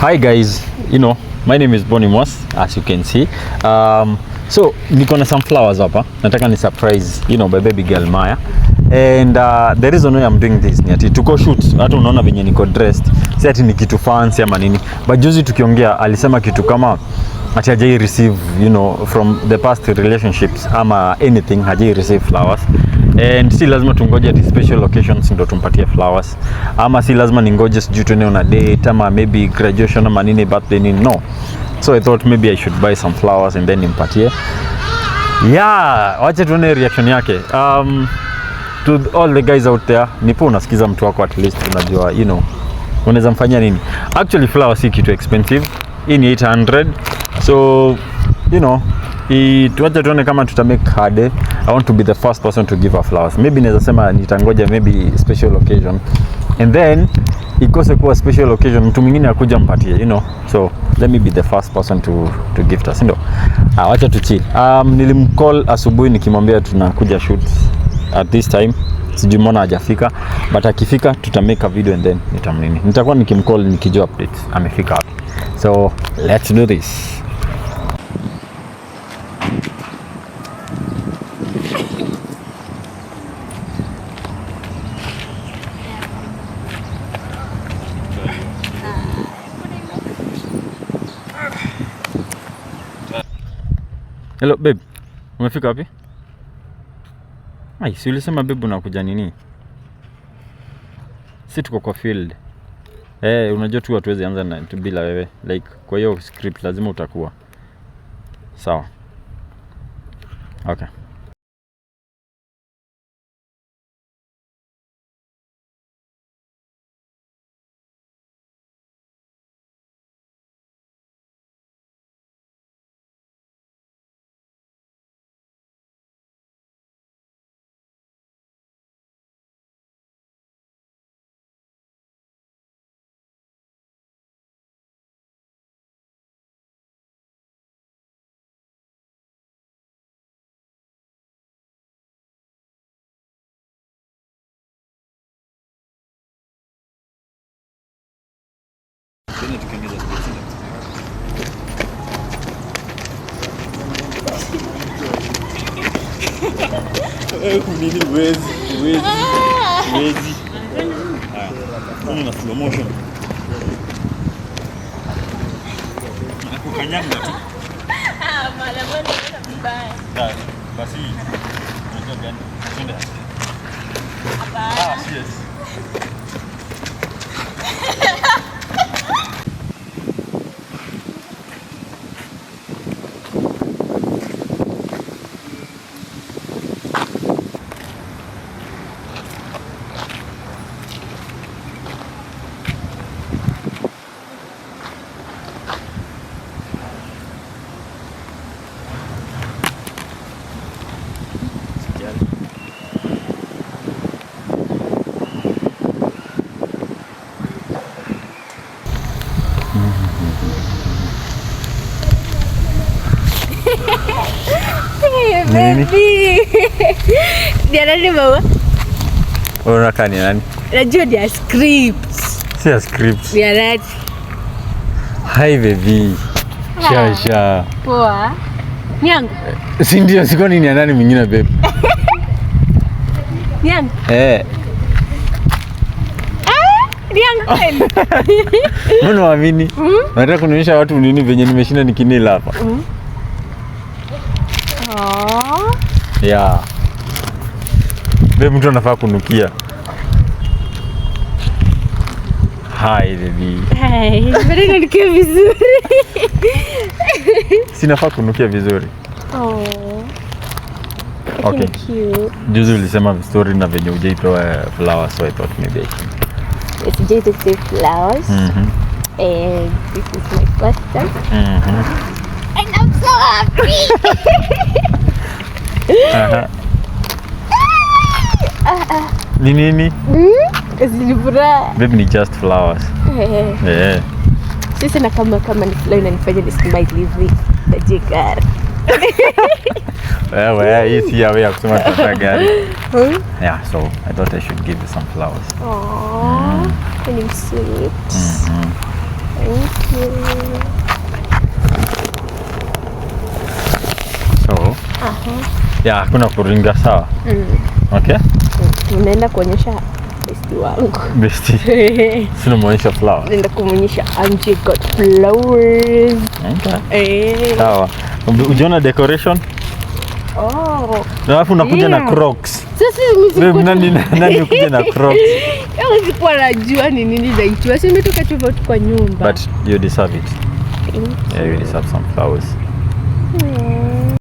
Hi guys, my name is Bonnie Moss, as you can see. So niko na some flowers hapa. Nataka ni surprise, my baby girl Maya. And the reason why I'm doing this ni ati tuko shoot, hata unaona venye niko dressed. Si ati ni kitu fancy ama nini. But juzi tukiongea alisema kitu kama ati hajai receive, from the past relationships ama anything, hajai receive flowers. And si lazima tungoje ati special occasions ndo tumpatie flowers, ama si lazima ningoje sijui tuone on a date ama maybe graduation ama nini, birthday nini, no. So I thought maybe I should buy some flowers and then nimpatie. Yeah, wacha tuone reaction yake. To all the guys out there, nipo unasikiza mtu wako, at least unajua, unaweza mfanyia nini. Actually flowers si kitu expensive. Hii ni 800. So, tuacha tuone kama tutamake her day. I want to be the first person to give her flowers. Maybe naweza sema nitangoja maybe special occasion. And then ikose kuwa special occasion mtu mwingine akuja mpatie, So let me be the first person to gift her. Ndio. Wacha tu chill. Nilimcall asubuhi nikimwambia tunakuja shoot at this time. Sijui mbona hajafika, but akifika tutamake a video and then nitakuwa nikimcall nikijua updates amefika wapi. So let's do this. Hello babe, umefika wapi? Si ulisema babe unakuja nini? Si tuko kwa field. Unajua tu hatuwezi anza na bila wewe. Like kwa hiyo script lazima utakuwa. Sawa. Okay. Nini wezi. Haya. Na slow motion. Nakukanyanga tu. Mara moja mbaya. Basi. Unajua gani? Twende. Hapana. Yes. Baby. Dia nani bawa? Unataka ni nani? Najua dia scripts. Si scripts. Dia nani? Hi baby. Shasha. Poa. Niangu. Si ndio, siko ni nani mwingine babe? Niangu. Niangu. Mbona waamini? Nataka kunionyesha watu nini venye nimeshinda nikinila hapa. Yeah. Babe, mtu anafaa kunukia. Hi baby. Hi. Mbona unanukia vizuri? Sinafaa kunukia vizuri. Okay. Juzi ulisema story na venye hujaipewa flowers, so I thought maybe I should. It's just to say flowers. And this is my first time. And I'm so happy. Nini? Zilibura. Baby, ni just flowers. Sisi na kama ni flower inanifanya nismile hivi. Tajikar. Well, hii si yawe ya kusema tutapata gari. Yeah, so I thought I should give you some flowers. Aww, and you're sweet. Thank So, yeah, hakuna kuringa sawa. Okay? Tunaenda kuonyesha besti wangu. Besti. Sina muonyesha flower. Naenda kumuonyesha Angie got flowers. Okay. Sawa. Ujiona decoration? Oh. Na alafu unakuja na Crocs. Sasa mimi nani ukuja na Crocs? Kama sikuwa najua ni nini naitwa. Sasa nimetoka tu kwa nyumba. But you deserve it. Thank you. Yeah, you deserve some flowers. Yeah.